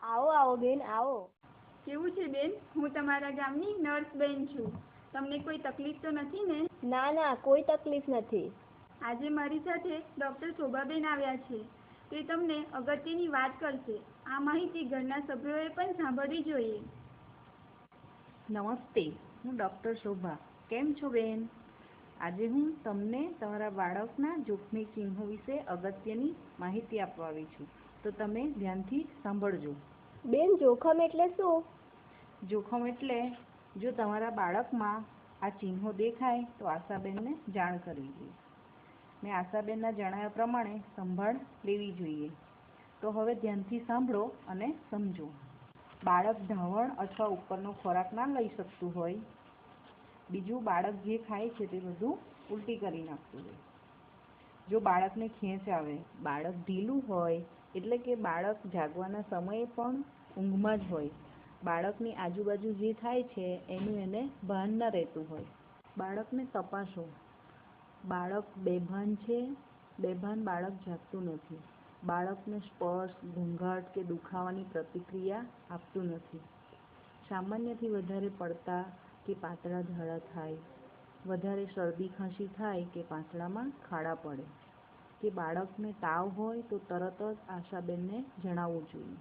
આવો આવો બેન આવો. કેવું છે બેન? હું તમારા ગામની નર્સ બેન છું. તમને કોઈ તકલીફ તો નથી ને? ના ના, કોઈ તકલીફ નથી. આજે મારી સાથે ડૉક્ટર શોભાબેન આવ્યા છે. તે તમને અગત્યની વાત કરશે. આ માહિતી ઘરના સભ્યોએ પણ સાંભળવી જોઈએ. નમસ્તે, હું ડૉક્ટર શોભા. કેમ છો બેન? આજે હું તમને તમારા બાળકના જોખમી ચિહ્નો વિશે અગત્યની માહિતી આપવા આવી છું, તો તમે ધ્યાનથી સાંભળજો. બેન, જોખમ એટલે શું? જોખમ એટલે જો તમારા બાળકમાં આ ચિહ્નો દેખાય તો આશાબેનને જાણ કરવી જોઈએ. મેં આશાબેનના જણાવ્યા પ્રમાણે સંભાળ લેવી જોઈએ. તો હવે ધ્યાનથી સાંભળો અને સમજો. બાળક ધાવણ અથવા ઉપરનો ખોરાક ના લઈ શકતું હોય. બીજું, બાળક જે ખાય છે તે બધું ઉલટી કરી નાખતું હોય. જો બાળકને ખેંચ આવે, બાળક ઢીલું હોય એટલે કે બાળક જાગવાના સમયે પણ ઊંઘમાં જ હોય. બાળકની આજુબાજુ જે થાય છે એનું એને ભાન ન રહેતું હોય. બાળકને તપાસો. બાળક બેભાન છે, બેભાન બાળક જાગતું નથી. બાળકને સ્પર્શ, ઘૂંઘાટ કે દુખાવાની પ્રતિક્રિયા આપતું નથી. સામાન્યથી વધારે પડતા કે પાતળા ઝાડા થાય, વધારે શરદી ખાંસી થાય કે પાંસળામાં ખાડા પડે, કે બાળકને તાવ હોય તો તરત જ આશાબેનને જણાવવું જોઈએ.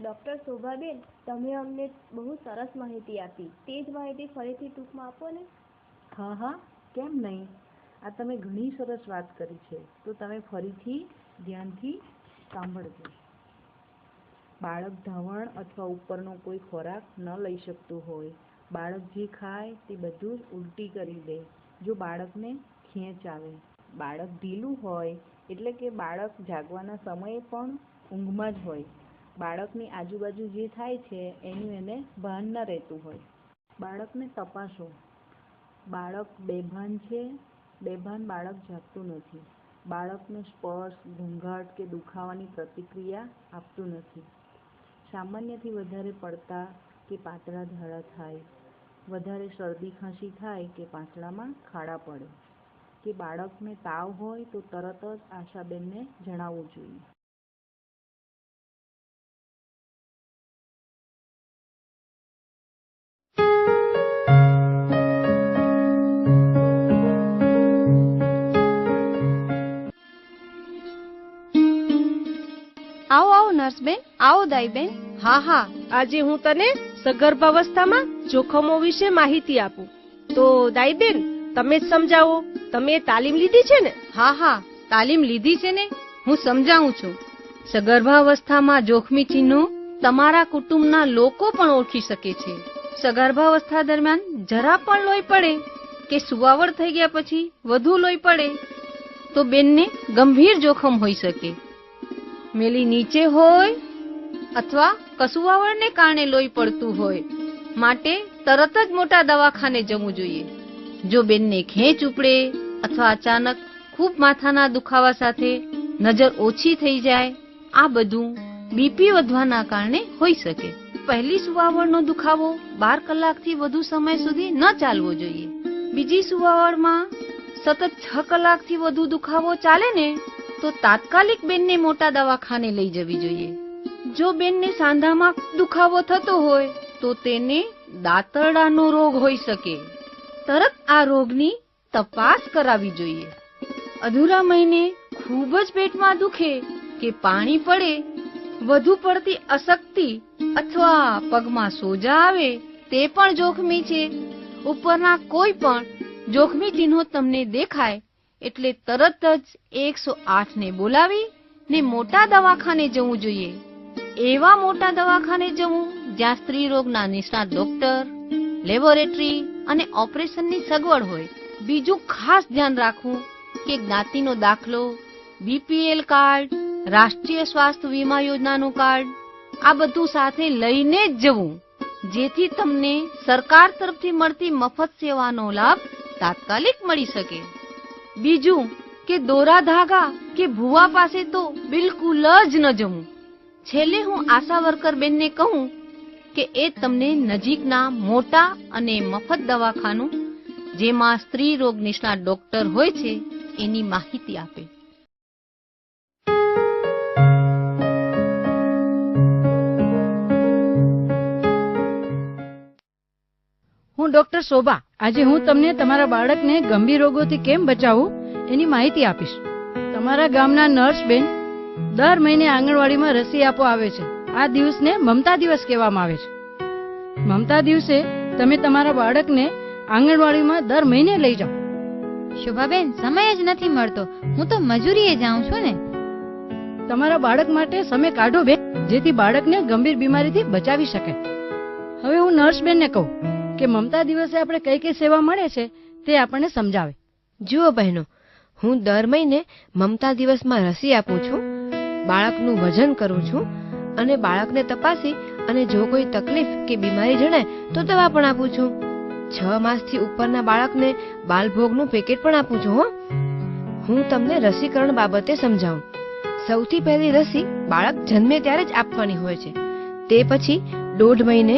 ડૉક્ટર શોભાબેન, તમે અમને બહુ સરસ માહિતી આપી. તે જ માહિતી ફરીથી ટૂંકમાં આપો ને. હા હા, કેમ નહીં. આ તમે ઘણી સરસ વાત કરી છે, તો તમે ફરીથી ધ્યાનથી સાંભળજો. બાળક ધાવણ અથવા ઉપરનો કોઈ ખોરાક ન લઈ શકતું હોય. બાળક જે ખાય તે બધું જ ઉલટી કરી દે. જો બાળકને ખેંચ આવે, બાળક ઢીલું હોય એટલે કે બાળક જાગવાના સમયે પણ ઊંઘમાં જ હોય. બાળકની આજુબાજુ જે થાય છે એનું એને ભાન ન રહેતું હોય. બાળકને તપાસો. બાળક બેભાન છે, બેભાન બાળક જાગતું નથી. બાળકને સ્પર્શ, ઘૂંઘાટ કે દુખાવાની પ્રતિક્રિયા આપતું નથી. સામાન્યથી વધારે પડતા કે પાતળા ઝાડા થાય, વધારે શરદી ખાંસી થાય કે પાંસળામાં ખાડા પડે, કે બાળકને તાવ હોય તો તરત જ આશાબેનને જણાવવું જોઈએ. આવો આવો નર્સબેન, આવો દાઈબેન. હા હા, આજે હું તને સગર્ભાવસ્થામાં જોખમો વિશે માહિતી આપું. તો દાઈબેન, તમે જ સમજાવો. તમે તાલીમ લીધી છે ને? હા હા, તાલીમ લીધી છે ને. હું સમજાવું છું. સગર્ભાવસ્થામાં જોખમી ચિહ્નો તમારા કુટુંબના લોકો પણ ઓળખી શકે છે. સગર્ભાવસ્થા દરમિયાન જરા પણ લોહી પડે કે સુવાવડ થઈ ગયા પછી વધુ લોહી પડે તો બેનને ગંભીર જોખમ હોઈ શકે. મેલી નીચે હોય અથવા કસુવાવડને કારણે લોહી પડતું હોય, માટે તરત જ મોટા દવાખાને જવું જોઈએ. જો બેનને ખેંચ ઉપડે અથવા અચાનક ખૂબ માથાના દુખાવા સાથે નજર ઓછી થઈ જાય, આ બધું બીપી વધવાના કારણે હોઈ શકે. પહેલી સુવાવડનો દુખાવો 12 કલાકથી વધુ સમય સુધી ન ચાલવો જોઈએ. બીજી સુવાવડમાં સતત 6 કલાકથી વધુ દુખાવો ચાલે ને તો તાત્કાલિક બેનને મોટા દવાખાને લઈ જવી જોઈએ. જો બેનને સાંધામાં દુખાવો થતો હોય તો તેને દાતરડાનો રોગ હોઈ શકે. તરત આ રોગની તપાસ કરાવવી જોઈએ. અધૂરા મહિને ખૂબ જ પેટમાં દુખે કે પાણી પડે, વધુ પડતી અશક્તિ અથવા પગમાં સોજા આવે તે પણ જોખમી છે. ઉપરના કોઈ પણ જોખમી ચિહ્નો તમને દેખાય એટલે તરત જ 108 ને બોલાવી ને મોટા દવાખાને જવું જોઈએ. એવા મોટા દવાખાને જવું જ્યાં સ્ત્રી રોગના નિષ્ણાત ડોક્ટર, લેબોરેટરી અને ઓપરેશનની સગવડ હોય. બીજું ખાસ ધ્યાન રાખવું કે જ્ઞાતિનો દાખલો, બીપીએલ કાર્ડ, રાષ્ટ્રીય સ્વાસ્થ્ય વીમા યોજનાનું કાર્ડ, આ બધું સાથે લઈને જ જવું, જેથી તમને સરકાર તરફથી મળતી મફત સેવાનો લાભ તાત્કાલિક મળી શકે. બીજું કે દોરા ધાગા કે ભૂવા પાસે તો બિલકુલ જ ન જવું. છેલ્લે હું આશા વર્કર બેનને કહું કે એ તમને નજીકના મોટા અને મફત દવાખાનું જેમાં સ્ત્રી રોગ નિષ્ણાત ડોક્ટર હોય છે એની માહિતી આપે. હું ડોક્ટર શોભા. આજે હું તમને તમારા બાળકને ગંભીર રોગોથી કેમ બચાવવું એની માહિતી આપીશ. તમારા ગામના નર્સ બેન દર મહિને આંગણવાડીમાં રસી આપવા આવે છે. આ દિવસને મમતા દિવસ કહેવામાં આવે છે. મમતા દિવસે તમે તમારા બાળકને આંગણવાડીમાં દર મહિને લઈ જાઓ. શોભાબેન, સમય જ નથી મળતો. હું તો મજૂરીએ જાઉં છું ને. તમારા બાળક માટે સમય કાઢો બેન, જેથી બાળકને ગંભીર બીમારીથી બચાવી શકે. હવે હું નર્સ બેનને કહું કે મમતા દિવસે આપણે કઈ કઈ સેવા મળે છે તે આપણને સમજાવે. જુઓ બહેનો, હું દર મહિને મમતા દિવસમાં રસી આપું છું, બાળકનું વજન કરું છું અને બાળકને તપાસી અને જો કોઈ તકલીફ કે બીમારી જણાય તો દવા પણ આપું છું. 6 માસથી ઉપરના બાળકને બાલભોગનું પેકેટ પણ આપું છું. હું તમને રસીકરણ બાબતે સમજાવું. સૌથી પહેલી રસી બાળક જન્મે ત્યારે જ આપવાની હોય છે. તે પછી 1.5 મહિને,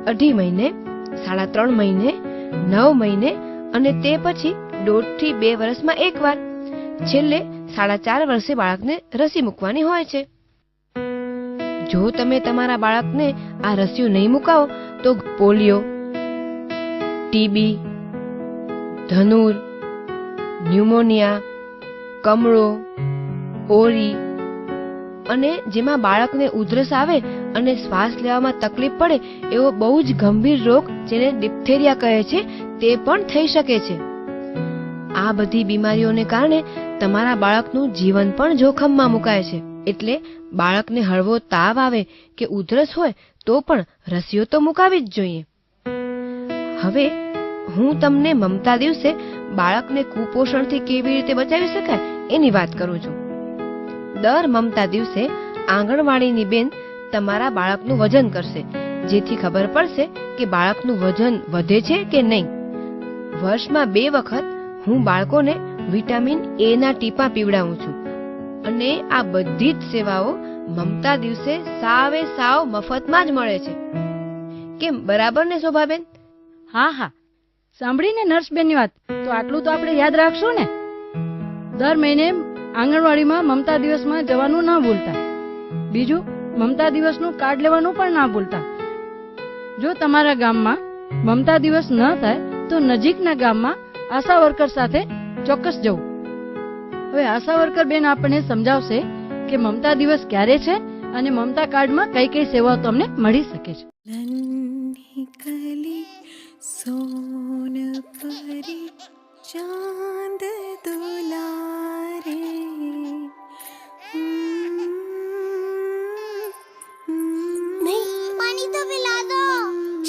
2.5 મહિને, 3.5 મહિને, 9 મહિને અને તે પછી 1.5 થી 2 વર્ષમાં એકવાર. છેલ્લે 4.5 વર્ષે બાળકને રસી મૂકવાની હોય છે. જો તમે તમારા બાળકને આ રસીઓ નહીં મુકાવો તો પોલિયો, ટીબી, ધનુર, ન્યુમોનિયા, કમળો, ઓરી અને જેમાં બાળકને ઉધરસ આવે અને શ્વાસ લેવામાં તકલીફ પડે એવો બહુ જ ગંભીર રોગ જેને ડિપ્થેરિયા કહે છે તે પણ થઈ શકે છે. આ બધી બીમારીઓને કારણે તમારા બાળકનું જીવન પણ જોખમમાં મુકાય છે. એટલે બાળકને હળવો તાવ આવે કે ઉધરસ હોય તો પણ રસીઓ તો મુકાવી જ જોઈએ. હવે હું તમને મમતા દિવસે બાળકને કુપોષણથી કેવી રીતે બચાવી શકાય એની વાત કરું છું. દર મમતા દિવસે આંગણવાડીની બેન તમારા બાળકનું વજન કરશે, જેથી ખબર પડશે કે બાળકનું વજન વધે છે કે નહીં. વર્ષમાં 2 વખત હું બાળકોને વિટામિન A ના ટીપા પીવડાવું છું અને આ બધી જ સેવાઓ મમતા દિવસે સાવ મફતમાં જ મળે છે. કેમ, બરાબર ને શોભાબેન? હા હા, સાંભળીને નર્સ બેનની વાત. તો આટલું તો આપણે યાદ રાખશું ને. દર મહિને આંગણવાડીમાં મમતા દિવસમાં જવાનું ના ભૂલતા. બીજું, મમતા દિવસનું કાર્ડ લેવાનું પણ ના ભૂલતા. જો તમારા ગામમાં મમતા દિવસ ન થાય તો નજીકના ગામમાં આશા વર્કર સાથે ચોક્કસ જવું. હવે આશા વર્કર બેન આપણને સમજાવશે કે મમતા દિવસ ક્યારે છે અને મમતા કાર્ડમાં કઈ કઈ સેવાઓ તમને મળી શકે છે. सोन परी चांद दुलारे नहीं, पानी तो पिला दो.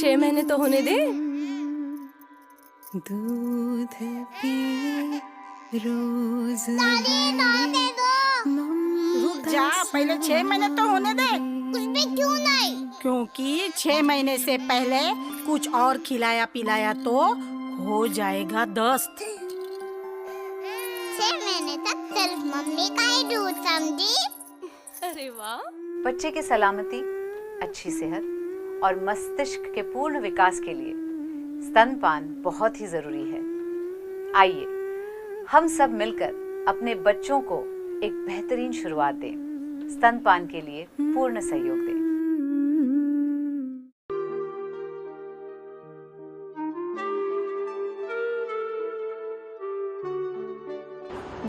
6 महीने तो होने दे. दूध पिए रोज दादी, ना दे दो. रुक जा, पहले 6 महीने तो होने दे. उसमें क्यों नहीं? क्योंकि 6 महीने से पहले कुछ और खिलाया पिलाया तो हो जाएगा दस्त. 6 महीने तक सिर्फ मम्मी का ही दूध, समझी? अरे वाह. बच्चे की सलामती, अच्छी सेहत और मस्तिष्क के पूर्ण विकास के लिए स्तनपान बहुत ही जरूरी है. आइए हम सब मिलकर अपने बच्चों को एक बेहतरीन शुरुआत दें. स्तनपान के लिए पूर्ण सहयोग दें.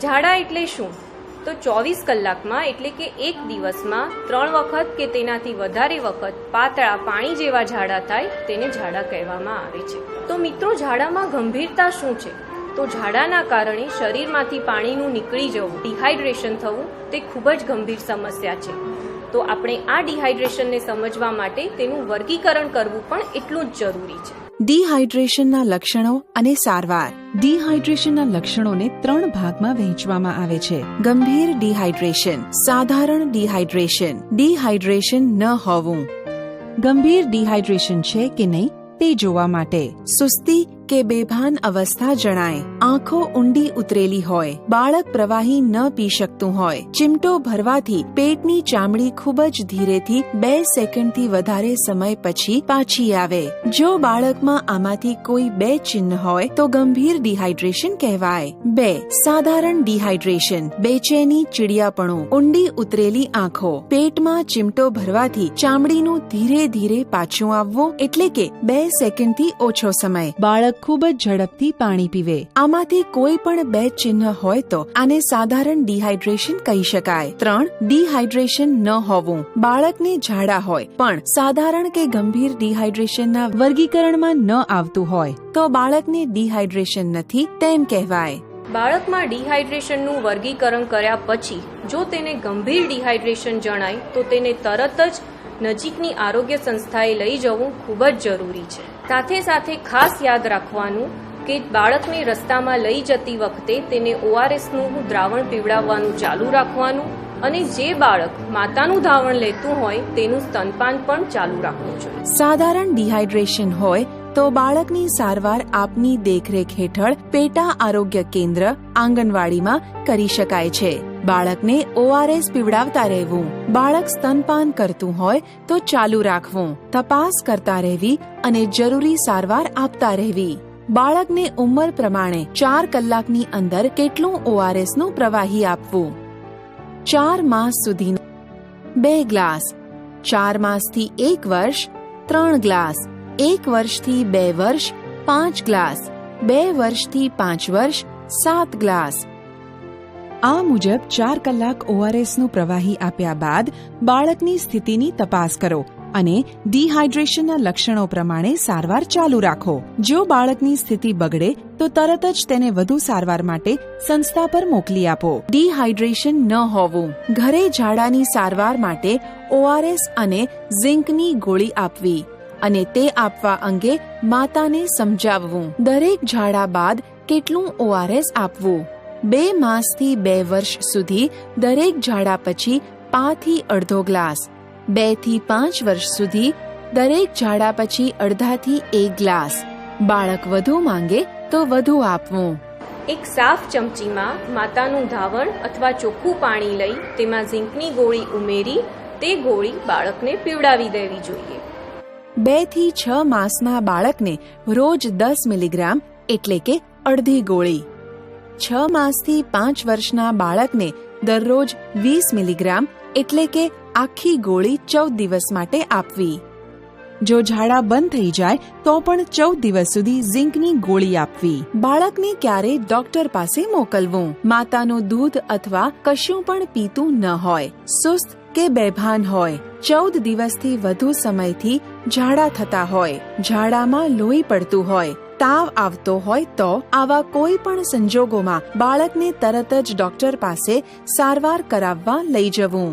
ઝાડા એટલે શું? તો 24 કલાકમાં એટલે કે એક દિવસમાં 3 વખત કે તેનાથી વધારે વખત પાતળા પાણી જેવા ઝાડા થાય તેને ઝાડા કહેવામાં આવે છે. તો મિત્રો, ઝાડામાં ગંભીરતા શું છે? તો ઝાડાના કારણે શરીરમાંથી પાણીનું નીકળી જવું, ડિહાઇડ્રેશન થવું, તે ખૂબ જ ગંભીર સમસ્યા છે. તો આપણે આ ડિહાઇડ્રેશનને સમજવા માટે તેનું વર્ગીકરણ કરવું પણ એટલું જ જરૂરી છે. ડિહાઇડ્રેશનના લક્ષણો અને સારવાર. ડિહાઇડ્રેશનના લક્ષણોને 3 ભાગમાં વહેંચવામાં આવે છે. ગંભીર ડિહાઇડ્રેશન, સાધારણ ડિહાઇડ્રેશન, ડિહાઇડ્રેશન ન હોવું. ગંભીર ડિહાઇડ્રેશન છે કે નહીં તે જોવા માટે સુસ્તી કે બેભાન અવસ્થા જણાય, આંખો ઊંડી ઉતરેલી હોય, બાળક પ્રવાહી ન પી શકતું હોય, ચીમટો ભરવાથી પેટની ચામડી ખૂબ જ ધીરેથી 2 સેકન્ડથી વધારે સમય પછી પાછી આવે. જો બાળકમાં આમાંથી કોઈ 2 ચિહ્ન હોય તો ગંભીર ડિહાઇડ્રેશન કહેવાય. 2. સાધારણ ડિહાઇડ્રેશન, બેચેની, ચીડિયાપણું, ઊંડી ઉતરેલી આંખો, પેટમાં ચીમટો ભરવાથી ચામડીનું ધીરે ધીરે પાછું આવવું એટલે કે 2 સેકન્ડથી ઓછો સમય, બાળક ખૂબ જ ઝડપથી પાણી પીવે. આમાંથી કોઈ પણ 2 ચિહ્ન હોય તો આને સાધારણ ડિહાઇડ્રેશન કહી શકાય. 3. ડિહાઇડ્રેશન ન હોવું, બાળકને ઝાડા હોય પણ સાધારણ કે ગંભીર ડિહાઇડ્રેશનના વર્ગીકરણમાં ન આવતું હોય તો બાળકને ડિહાઇડ્રેશન નથી તેમ કહેવાય. બાળકમાં ડિહાઇડ્રેશનનું વર્ગીકરણ કર્યા પછી જો તેને ગંભીર ડિહાઇડ્રેશન જણાય તો તેને તરત જ નજીકની આરોગ્ય સંસ્થાએ લઈ જવું ખૂબ જ જરૂરી છે. સાથે સાથે ખાસ યાદ રાખવાનું કે બાળકને રસ્તામાં લઈ જતી વખતે તેને ORSનું દ્રાવણ પીવડાવવાનું ચાલુ રાખવાનું અને જે બાળક માતાનું ધાવણ લેતું હોય તેનું સ્તનપાન પણ ચાલુ રાખવું જોઈએ. સાધારણ ડિહાઇડ્રેશન હોય તો બાળકની સારવાર આપની દેખરેખ હેઠળ પેટા આરોગ્ય કેન્દ્ર, આંગણવાડીમાં કરી શકાય છે. બાળકને ORS પીવડાવતા રહેવું, બાળક સ્તનપાન કરતું હોય તો ચાલુ રાખવું, તપાસ કરતા રહેવી અને જરૂરી સારવાર આપતા રહેવી. બાળકને ઉંમર પ્રમાણે 4 કલાકની અંદર કેટલું ORSનું પ્રવાહી આપવું. 4 માસ સુધી 2 ગ્લાસ, 4 માસથી 1 વર્ષ 3 ગ્લાસ, 1 વર્ષથી 2 વર્ષ 5 ગ્લાસ, 2 વર્ષથી 5 વર્ષ 7 ગ્લાસ. આ મુજબ 4 કલાક ORSનું પ્રવાહી આપ્યા બાદ બાળકની સ્થિતિની તપાસ કરો અને ડિહાઇડ્રેશનના લક્ષણો પ્રમાણે સારવાર ચાલુ રાખો. જો બાળકની સ્થિતિ બગડે તો તરત જ તેને વધુ સારવાર માટે સંસ્થા પર મોકલી આપો. ડિહાઇડ્રેશન ન હોવું, ઘરે ઝાડાની સારવાર માટે ORS અને ઝિંકની ગોળી આપવી અને તે આપવા અંગે માતાને સમજાવવું. દરેક ઝાડા બાદ કેટલું ORS આપવું. 2 માસથી 2 વર્ષ સુધી દરેક ઝાડા પછી 5 થી અડધો ગ્લાસ, 2 થી 5 વર્ષ સુધી દરેક ઝાડા પછી અડધાથી 1 ગ્લાસ. બાળક વધુ માંગે તો વધુ આપવું. એક સાફ ચમચીમાં માતાનું ધાવણ અથવા ચોખ્ખું પાણી લઈ તેમાં ઝીંકની ગોળી ઉમેરી તે ગોળી બાળકને પીવડાવી દેવી જોઈએ. 2 થી 6 માસના બાળકને રોજ 10 મિલીગ્રામ એટલે કે અડધી ગોળી. 6 માસથી 5 વર્ષના બાળકને દરરોજ 20 મિલીગ્રામ એટલે કે આખી ગોળી 14 દિવસ માટે આપવી. જો ઝાડા બંધ થઈ જાય તો પણ 14 દિવસ સુધી ઝિંકની ગોળી આપવી. બાળકને ક્યારે ડોક્ટર પાસે મોકલવું. માતાનું દૂધ અથવા કશું પણ પીતું ન હોય, સુસ્ત કે બેભાન હોય, 14 દિવસથી વધુ સમયથી ઝાડા થતા હોય, ઝાડામાં લોહી પડતું હોય, તાવ આવતો હોય તો આવા કોઈ પણ સંજોગોમાં બાળકને તરત જ ડોક્ટર પાસે સારવાર કરાવવા લઈ જવું.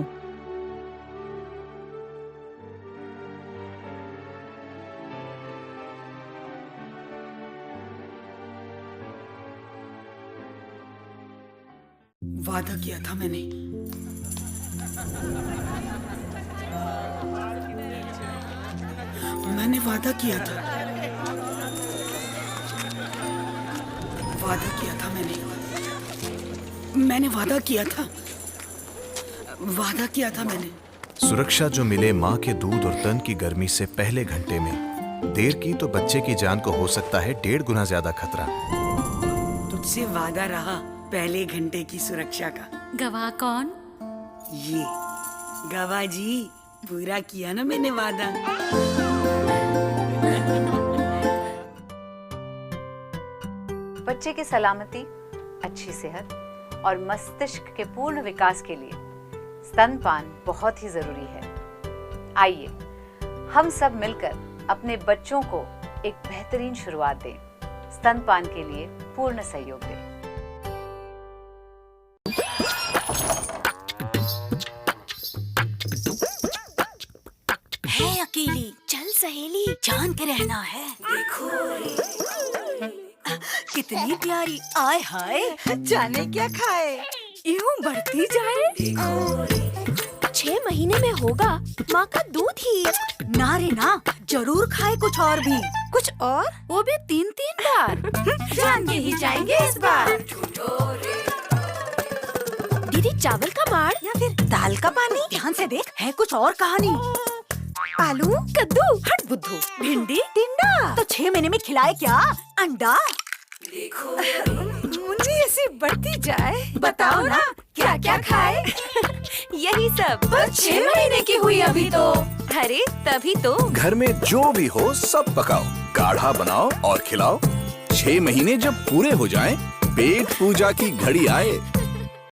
वादा किया था मैंने, वादा किया था मैंने वादा किया था मैंने। सुरक्षा जो मिले माँ के दूध और तन की गर्मी से पहले घंटे में, देर की तो बच्चे की जान को हो सकता है 1.5 गुना ज्यादा खतरा। तुझसे वादा रहा पहले घंटे की सुरक्षा का। गवाह कौन? ये गवाह जी, पूरा किया ना मैंने वादा। बच्चे की सलामती, अच्छी सेहत और मस्तिष्क के पूर्ण विकास के लिए स्तनपान बहुत ही जरूरी है। आइए हम सब मिलकर अपने बच्चों को एक बेहतरीन शुरुआत दें, स्तनपान के लिए पूर्ण सहयोग दें। है अकेली, चल सहेली, जान के रहना है। देखो कितनी प्यारी, आय हाय, जाने क्या खाए, यूं बढ़ती जाए। देखो 6 6 महीने में होगा माँ का दूध ही। ना रे ना, जरूर खाए कुछ और भी। कुछ और? वो भी 3-3 बार। जान के ही जाएंगे इस बार। दीदी चावल का माड़ या फिर दाल का पानी? ध्यान से देख, है कुछ और कहानी। आलू, कद्दू, हट बुद्धू, भिंडी, टिंडा। तो 6 महीने में खिलाए क्या? अंडा? मुझे ऐसी बढ़ती जाए। बताओ ना, क्या क्या खाए? यही सब। पर 6 महीने की हुई अभी तो। अरे तभी तो। घर में जो भी हो सब पकाओ, काढ़ा बनाओ और खिलाओ। 6 महीने जब पूरे हो जाएं, पेट पूजा की घड़ी आए